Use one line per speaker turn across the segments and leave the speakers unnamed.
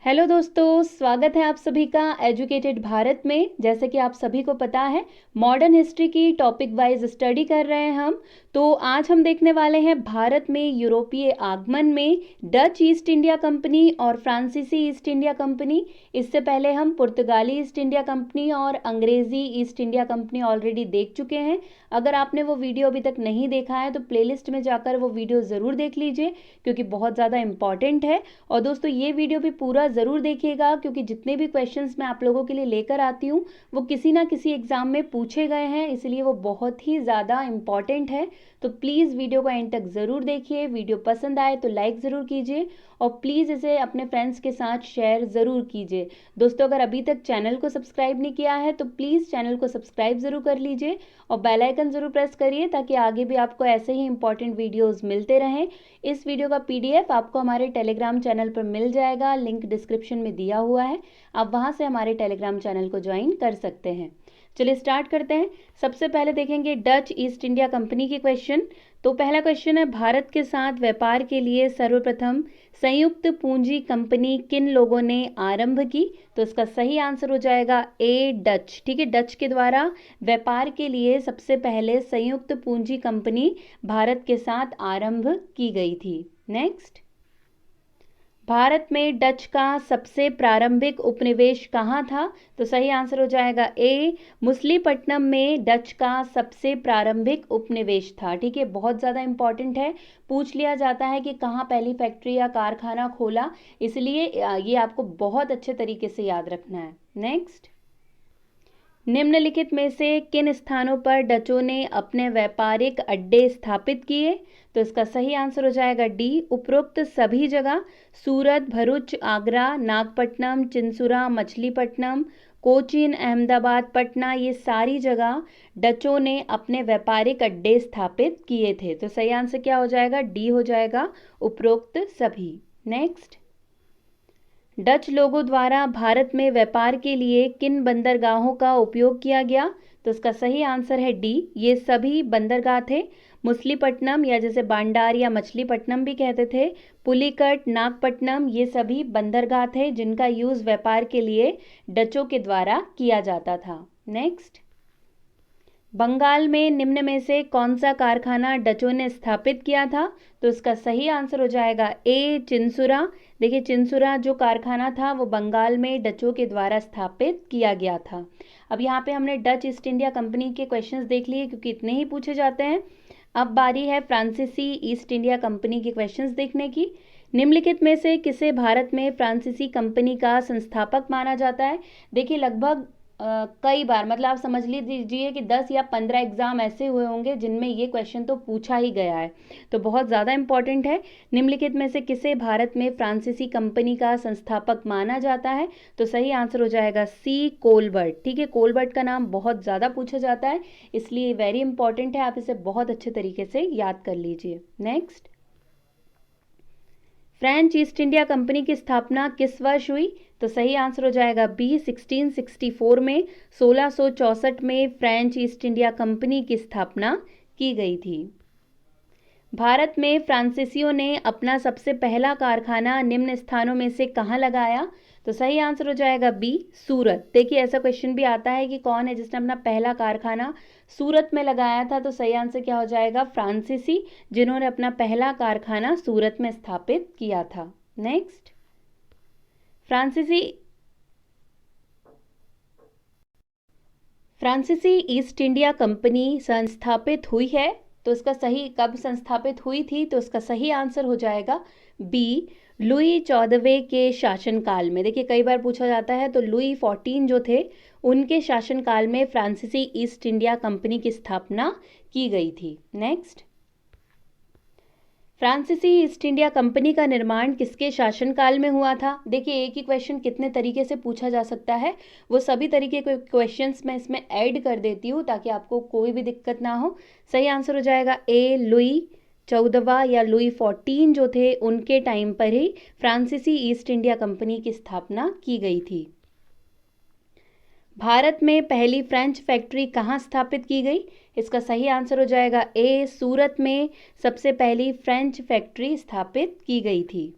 Hello दोस्तों, स्वागत है आप सभी का एजुकेटेड भारत में। जैसे कि आप सभी को पता है, मॉडर्न हिस्ट्री की टॉपिक वाइज स्टडी कर रहे हैं हम। तो आज हम देखने वाले हैं भारत में यूरोपीय आगमन में डच ईस्ट इंडिया कंपनी और फ्रांसीसी ईस्ट इंडिया कंपनी। इससे पहले हम पुर्तगाली ईस्ट इंडिया कंपनी और अंग्रेजी ईस्ट इंडिया कंपनी ऑलरेडी देख चुके हैं। अगर आपने वो वीडियो अभी तक नहीं देखा है तो प्लेलिस्ट में जाकर वो वीडियो ज़रूर देख लीजिए, क्योंकि बहुत ज़्यादा इंपॉर्टेंट है। और दोस्तों, ये वीडियो भी पूरा ज़रूर देखिएगा, क्योंकि जितने भी क्वेश्चंस मैं आप लोगों के लिए लेकर आती हूँ वो किसी ना किसी एग्जाम में पूछे गए हैं, इसलिए वो बहुत ही ज़्यादा इंपॉर्टेंट है। तो प्लीज़ वीडियो को एंड तक ज़रूर देखिए। वीडियो पसंद आए तो लाइक ज़रूर कीजिए और प्लीज़ इसे अपने फ्रेंड्स के साथ शेयर ज़रूर कीजिए। दोस्तों, अगर अभी तक चैनल को सब्सक्राइब नहीं किया है तो प्लीज़ चैनल को सब्सक्राइब ज़रूर कर लीजिए और बेल आइकन ज़रूर प्रेस करिए, ताकि आगे भी आपको ऐसे ही इंपॉर्टेंट वीडियोज़ मिलते रहें। इस वीडियो का PDF आपको हमारे टेलीग्राम चैनल पर मिल जाएगा, लिंक डिस्क्रिप्शन में दिया हुआ है। आप वहां से हमारे टेलीग्राम चैनल को ज्वाइन कर सकते हैं। चलिए स्टार्ट करते हैं। सबसे पहले देखेंगे डच ईस्ट इंडिया कंपनी के क्वेश्चन। तो पहला क्वेश्चन है, भारत के साथ व्यापार के लिए सर्वप्रथम संयुक्त पूंजी कंपनी किन लोगों ने आरंभ की? तो इसका सही आंसर हो जाएगा ए, डच। ठीक है, डच के द्वारा व्यापार के लिए सबसे पहले संयुक्त पूंजी कंपनी भारत के साथ आरंभ की गई थी। नेक्स्ट, भारत में डच का सबसे प्रारंभिक उपनिवेश कहाँ था? तो सही आंसर हो जाएगा ए, मछलीपट्टनम में डच का सबसे प्रारंभिक उपनिवेश था। ठीक है, बहुत ज़्यादा इंपॉर्टेंट है। पूछ लिया जाता है कि कहाँ पहली फैक्ट्री या कारखाना खोला, इसलिए ये आपको बहुत अच्छे तरीके से याद रखना है। नेक्स्ट, निम्नलिखित में से किन स्थानों पर डचों ने अपने व्यापारिक अड्डे स्थापित किए? तो इसका सही आंसर हो जाएगा डी, उपरोक्त सभी जगह। सूरत, भरूच, आगरा, नागपट्टनम, चिंसुरा, मछलीपट्टनम, कोचीन, अहमदाबाद, पटना, ये सारी जगह डचों ने अपने व्यापारिक अड्डे स्थापित किए थे। तो सही आंसर क्या हो जाएगा? डी हो जाएगा, उपरोक्त सभी। नेक्स्ट, डच लोगों द्वारा भारत में व्यापार के लिए किन बंदरगाहों का उपयोग किया गया? तो इसका सही आंसर है डी, ये सभी बंदरगाह थे। मछलीपट्टनम, या जैसे बांडार या मछलीपट्टनम भी कहते थे, पुलिकट, नागपट्टनम, ये सभी बंदरगाह थे जिनका यूज व्यापार के लिए डचों के द्वारा किया जाता था। नेक्स्ट, बंगाल में निम्न में से कौन सा कारखाना डचों ने स्थापित किया था? तो इसका सही आंसर हो जाएगा ए, चिंसुरा। देखिए, चिंसुरा जो कारखाना था वो बंगाल में डचों के द्वारा स्थापित किया गया था। अब यहाँ पे हमने डच ईस्ट इंडिया कंपनी के क्वेश्चंस देख लिए, क्योंकि इतने ही पूछे जाते हैं। अब बारी है फ्रांसीसी ईस्ट इंडिया कंपनी के क्वेश्चंस देखने की। निम्नलिखित में से किसे भारत में फ्रांसीसी कंपनी का संस्थापक माना जाता है? देखिए, लगभग कई बार, मतलब आप समझ लीजिए कि 10 या 15 एग्जाम ऐसे हुए होंगे जिनमें ये क्वेश्चन तो पूछा ही गया है, तो बहुत ज़्यादा इंपॉर्टेंट है। निम्नलिखित में से किसे भारत में फ्रांसीसी कंपनी का संस्थापक माना जाता है? तो सही आंसर हो जाएगा सी, कोलबर्ट। ठीक है, कोलबर्ट का नाम बहुत ज़्यादा पूछा जाता है, इसलिए वेरी इंपॉर्टेंट है, आप इसे बहुत अच्छे तरीके से याद कर लीजिए। Next, French east India company की स्थापना किस वर्ष हुई? तो सही आंसर हो जाएगा बी, 1664 में। 1664 में फ्रेंच ईस्ट इंडिया कंपनी की स्थापना की गई थी। भारत में फ्रांसीसियों ने अपना सबसे पहला कारखाना निम्न स्थानों में से कहाँ लगाया? तो सही आंसर हो जाएगा बी, सूरत। देखिए, ऐसा क्वेश्चन भी आता है कि कौन है जिसने अपना पहला कारखाना सूरत में लगाया था? तो सही आंसर क्या हो जाएगा? फ्रांसीसी, जिन्होंने अपना पहला कारखाना सूरत में स्थापित किया था। नेक्स्ट, फ्रांसीसी ईस्ट इंडिया कंपनी संस्थापित हुई है, तो इसका सही, कब संस्थापित हुई थी? तो इसका सही आंसर हो जाएगा बी, लुई 14वें के शासनकाल में। देखिए, कई बार पूछा जाता है, तो लुई 14 जो थे उनके शासनकाल में फ्रांसीसी ईस्ट इंडिया कंपनी की स्थापना की गई थी। नेक्स्ट, फ्रांसीसी ईस्ट इंडिया कंपनी का निर्माण किसके शासनकाल में हुआ था? देखिए, एक ही क्वेश्चन कितने तरीके से पूछा जा सकता है, वो सभी तरीके के क्वेश्चंस मैं इसमें ऐड कर देती हूँ ताकि आपको कोई भी दिक्कत ना हो। सही आंसर हो जाएगा ए, लुई 14वां या लुई 14 जो थे उनके टाइम पर ही फ्रांसीसी ईस्ट इंडिया कंपनी की स्थापना की गई थी। भारत में पहली फ्रेंच फैक्ट्री कहाँ स्थापित की गई? इसका सही आंसर हो जाएगा ए, सूरत में सबसे पहली फ्रेंच फैक्ट्री स्थापित की गई थी।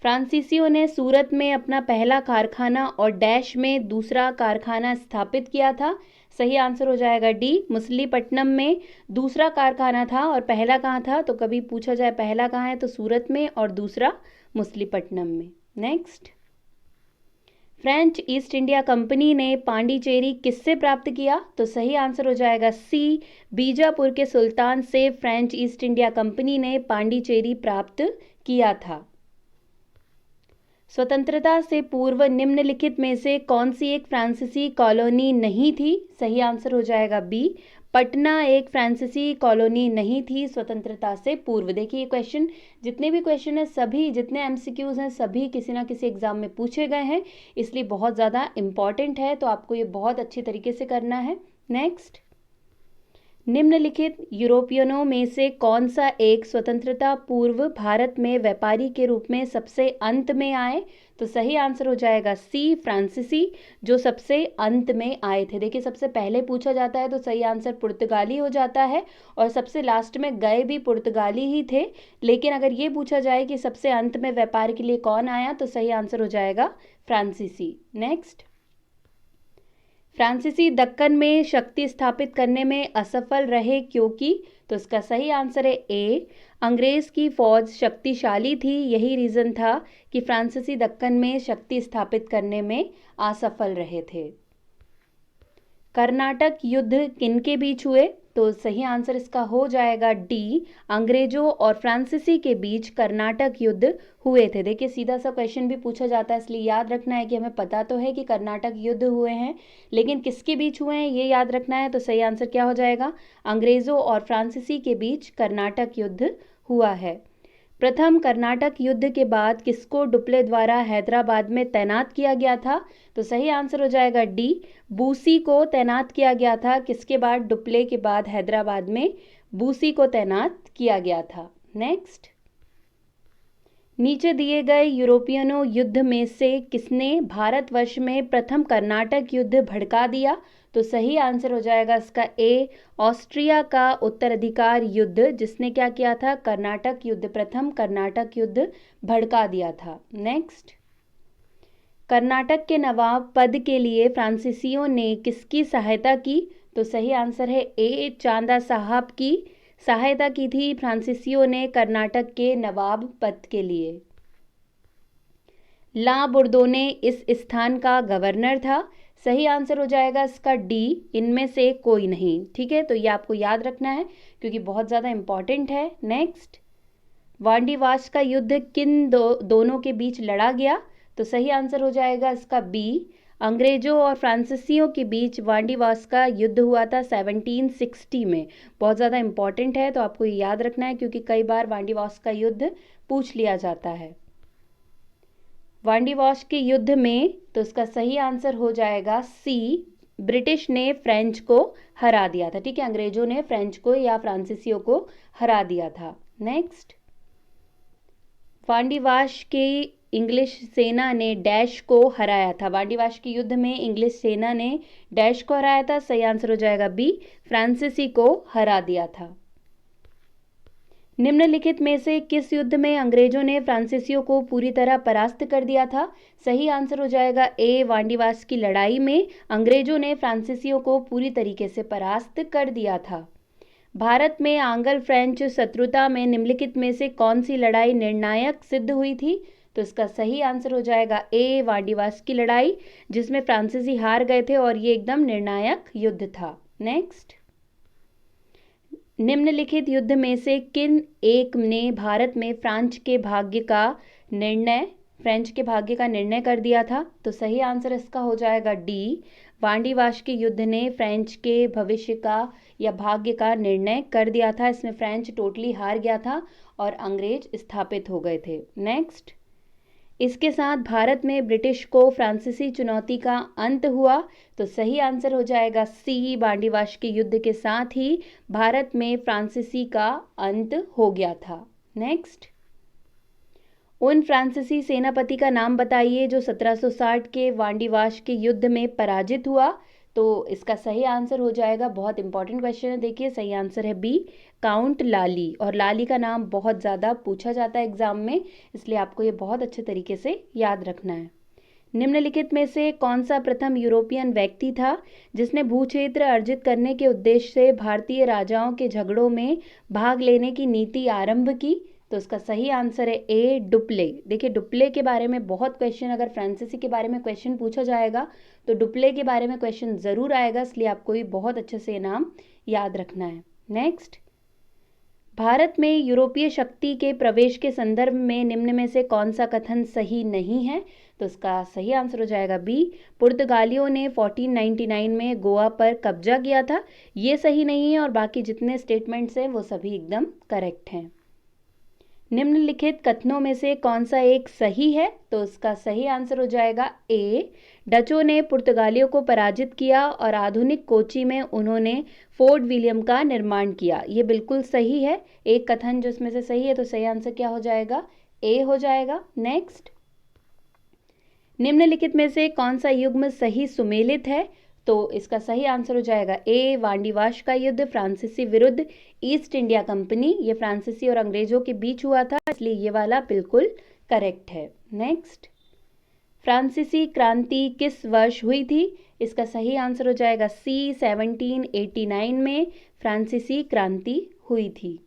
फ्रांसीसियों ने सूरत में अपना पहला कारखाना और डैश में दूसरा कारखाना स्थापित किया था। सही आंसर हो जाएगा डी, मछलीपट्टनम में दूसरा कारखाना था और पहला कहाँ था, तो कभी पूछा जाए पहला कहाँ है तो सूरत में और दूसरा मछलीपट्टनम में। Next, French east India company ने पांडिचेरी किससे प्राप्त किया, तो सही आंसर हो जाएगा सी, बीजापुर के सुल्तान से फ्रेंच ईस्ट इंडिया कंपनी ने पांडिचेरी प्राप्त किया था। स्वतंत्रता से पूर्व निम्नलिखित में से कौन सी एक फ्रांसीसी कॉलोनी नहीं थी, सही आंसर हो जाएगा बी, पटना एक फ्रांसीसी कॉलोनी नहीं थी स्वतंत्रता से पूर्व। देखिए ये क्वेश्चन, जितने भी क्वेश्चन है सभी, जितने एमसीक्यूज हैं सभी किसी ना किसी एग्जाम में पूछे गए हैं, इसलिए बहुत ज़्यादा इंपॉर्टेंट है, तो आपको ये बहुत अच्छी तरीके से करना है। नेक्स्ट, निम्नलिखित यूरोपियनों में से कौन सा एक स्वतंत्रता पूर्व भारत में व्यापारी के रूप में सबसे अंत में आए, तो सही आंसर हो जाएगा सी, फ्रांसीसी जो सबसे अंत में आए थे। देखिए सबसे पहले पूछा जाता है तो सही आंसर पुर्तगाली हो जाता है और सबसे लास्ट में गए भी पुर्तगाली ही थे, लेकिन अगर ये पूछा जाए कि सबसे अंत में व्यापार के लिए कौन आया तो सही आंसर हो जाएगा फ्रांसीसी। नेक्स्ट, फ्रांसीसी दक्कन में शक्ति स्थापित करने में असफल रहे क्योंकि, तो इसका सही आंसर है ए, अंग्रेज की फौज शक्तिशाली थी, यही रीजन था कि फ्रांसीसी दक्कन में शक्ति स्थापित करने में असफल रहे थे। कर्नाटक युद्ध किनके बीच हुए, तो सही आंसर इसका हो जाएगा डी, अंग्रेजों और फ्रांसीसी के बीच कर्नाटक युद्ध हुए थे। देखिए सीधा सा क्वेश्चन भी पूछा जाता है, इसलिए याद रखना है कि हमें पता तो है कि कर्नाटक युद्ध हुए हैं, लेकिन किसके बीच हुए हैं ये याद रखना है। तो सही आंसर क्या हो जाएगा, अंग्रेजों और फ्रांसीसी के बीच कर्नाटक युद्ध हुआ है। प्रथम कर्नाटक युद्ध के बाद किसको डुप्ले द्वारा हैदराबाद में तैनात किया गया था, तो सही आंसर हो जाएगा डी, बूसी को तैनात किया गया था। किसके बाद, डुप्ले के बाद हैदराबाद में बूसी को तैनात किया गया था। नेक्स्ट, नीचे दिए गए यूरोपियनों युद्ध में से किसने भारतवर्ष में प्रथम कर्नाटक युद्ध भड़का दिया, तो सही आंसर हो जाएगा इसका ए, ऑस्ट्रिया का उत्तराधिकार युद्ध, जिसने क्या किया था, कर्नाटक युद्ध, प्रथम कर्नाटक युद्ध भड़का दिया था। नेक्स्ट, कर्नाटक के नवाब पद के लिए फ्रांसीसियों ने किसकी सहायता की, तो सही आंसर है ए, चांदा साहब की सहायता की थी फ्रांसीसियों ने कर्नाटक के नवाब पद के लिए। ला बुर्दोने इस स्थान का गवर्नर था। सही आंसर हो जाएगा इसका डी, इनमें से कोई नहीं। ठीक है, तो ये आपको याद रखना है क्योंकि बहुत ज़्यादा इंपॉर्टेंट है। नेक्स्ट, वांडीवाश का युद्ध किन दोनों के बीच लड़ा गया, तो सही आंसर हो जाएगा इसका बी, अंग्रेजों और फ्रांसीसियों के बीच वांडीवास का युद्ध हुआ था 1760 में। बहुत ज़्यादा इंपॉर्टेंट है, तो आपको ये याद रखना है क्योंकि कई बार वांडीवास का युद्ध पूछ लिया जाता है। वांडीवास के युद्ध में, तो इसका सही आंसर हो जाएगा सी, ब्रिटिश ने फ्रेंच को हरा दिया था। ठीक है, अंग्रेजों ने फ्रेंच को या फ्रांसीसियों को हरा दिया था। नेक्स्ट, वांडीवास के इंग्लिश सेना ने डैश को हराया था। वांडीवास के युद्ध में इंग्लिश सेना ने डैश को हराया था। सही आंसर हो जाएगा बी, फ्रांसीसी को हरा दिया था। निम्नलिखित में से किस युद्ध में अंग्रेजों ने फ्रांसीसियों को पूरी तरह परास्त कर दिया था, सही आंसर हो जाएगा ए, वांडीवास की लड़ाई में अंग्रेजों ने फ्रांसीसियों को पूरी तरीके से परास्त कर दिया था। भारत में आंग्ल फ्रेंच शत्रुता में निम्नलिखित में से कौन सी लड़ाई निर्णायक सिद्ध हुई थी, तो इसका सही आंसर हो जाएगा ए, वांडीवास की लड़ाई, जिसमें फ्रांसीसी हार गए थे और ये एकदम निर्णायक युद्ध था। नेक्स्ट, निम्नलिखित युद्ध में से किन एक ने भारत में फ्रेंच के भाग्य का निर्णय कर दिया था, तो सही आंसर इसका हो जाएगा डी, वांडीवास के युद्ध ने फ्रेंच के भविष्य का या भाग्य का निर्णय कर दिया था। इसमें फ्रेंच टोटली हार गया था और अंग्रेज स्थापित हो गए थे। नेक्स्ट, इसके साथ भारत में ब्रिटिश को फ्रांसीसी चुनौती का अंत हुआ, तो सही आंसर हो जाएगा सी, वांडीवास के युद्ध के साथ ही भारत में फ्रांसीसी का अंत हो गया था। नेक्स्ट, उन फ्रांसीसी सेनापति का नाम बताइए जो 1760 के वांडीवास के युद्ध में पराजित हुआ, तो इसका सही आंसर हो जाएगा, बहुत इंपॉर्टेंट क्वेश्चन है, देखिए सही आंसर है बी, काउंट लाली। और लाली का नाम बहुत ज़्यादा पूछा जाता है एग्जाम में, इसलिए आपको ये बहुत अच्छे तरीके से याद रखना है। निम्नलिखित में से कौन सा प्रथम यूरोपियन व्यक्ति था जिसने भूक्षेत्र अर्जित करने के उद्देश्य से भारतीय राजाओं के झगड़ों में भाग लेने की नीति आरंभ की? तो इसका सही आंसर है ए, डुप्ले। देखिए डुप्ले के बारे में बहुत क्वेश्चन, अगर फ्रांसीसी के बारे में क्वेश्चन पूछा जाएगा तो डुप्ले के बारे में क्वेश्चन ज़रूर आएगा, इसलिए आपको ये बहुत अच्छे से नाम याद रखना है। नेक्स्ट, भारत में यूरोपीय शक्ति के प्रवेश के संदर्भ में निम्न में से कौन सा कथन सही नहीं है? तो इसका सही आंसर हो जाएगा बी, पुर्तगालियों ने 1499 में गोवा पर कब्जा किया था। ये सही नहीं है और बाकी जितने स्टेटमेंट्स हैं वो सभी एकदम करेक्ट हैं। निम्नलिखित कथनों में से कौन सा एक सही है? तो इसका सही आंसर हो जाएगा ए, डचों ने पुर्तगालियों को पराजित किया और आधुनिक कोची में उन्होंने फोर्ट विलियम का निर्माण किया। ये बिल्कुल सही है, एक कथन जो इसमें से सही है, तो सही आंसर क्या हो जाएगा? ए हो जाएगा। नेक्स्ट, निम्नलिखित में से कौन सा युग्म सही सुमेलित है? तो इसका सही आंसर हो जाएगा ए, वांडीवाश का युद्ध फ्रांसीसी विरुद्ध ईस्ट इंडिया कंपनी। ये फ्रांसीसी और अंग्रेजों के बीच हुआ था, इसलिए ये वाला बिल्कुल करेक्ट है। नेक्स्ट, फ्रांसीसी क्रांति किस वर्ष हुई थी? इसका सही आंसर हो जाएगा सी, 1789 में फ्रांसीसी क्रांति हुई थी।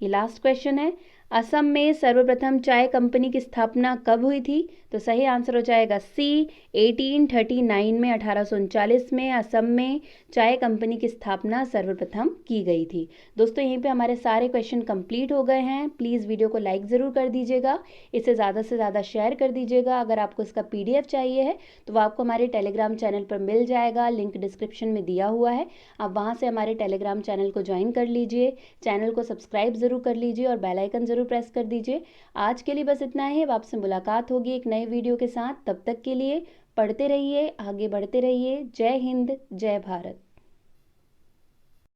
ये लास्ट क्वेश्चन है, असम में सर्वप्रथम चाय कंपनी की स्थापना कब हुई थी? तो सही आंसर हो जाएगा सी, 1839 में, 1839 में असम में चाय कंपनी की स्थापना सर्वप्रथम की गई थी। दोस्तों यहीं पे हमारे सारे क्वेश्चन कंप्लीट हो गए हैं। प्लीज़ वीडियो को लाइक ज़रूर कर दीजिएगा, इसे ज़्यादा से ज़्यादा शेयर कर दीजिएगा। अगर आपको इसका PDF चाहिए है तो वो आपको हमारे टेलीग्राम चैनल पर मिल जाएगा, लिंक डिस्क्रिप्शन में दिया हुआ है। आप वहाँ से हमारे टेलीग्राम चैनल को ज्वाइन कर लीजिए, चैनल को सब्सक्राइब ज़रूर कर लीजिए और बेल आइकन ज़रूर प्रेस कर दीजिए। आज के लिए बस इतना ही, अब आपसे मुलाकात होगी एक नए वीडियो के साथ। तब तक के लिए पढ़ते रहिए, आगे बढ़ते रहिए। जय हिंद, जय भारत।